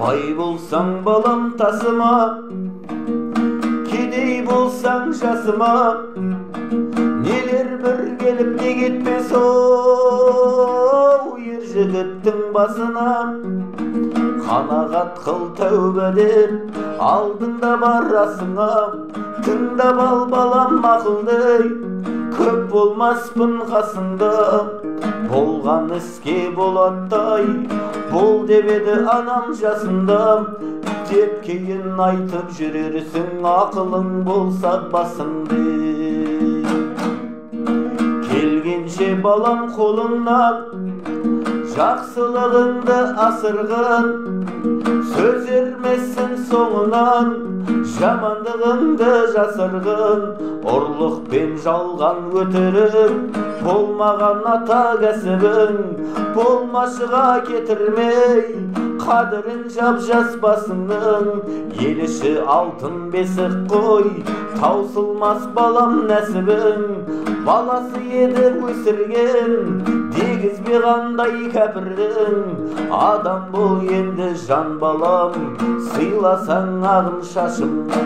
Ай болсаң балам тасыма, кедей болсаң жасыма, нелер бір келіп не кетпес оу ер жігіттің басына. Қанағат қыл тәубеден алдыңда барасыңа, тыңдап ал балам ақылды, көп болмаспын қасыңда. Болған іске болаттай бол деп еді анам жасында, деп кейін айтып жүрерсің ақылың болса басыңды. Келгенше балам қолыңнан жақсылығыңды асырғын, сөз ермесін соңынан жамандығыңды жасырғын. Ұрлық пен жалған өтірік болмаған ата кәсібің, болмашыға кетірмей қадірін жап жас басыңның. Ел іші алтын бесік қой, таусылмас балам нәсібің. Баласы еді өсірген, дегізбе қандай кәпірдің. Адам бол енді жан балам, сыйласаң ағын шашымды.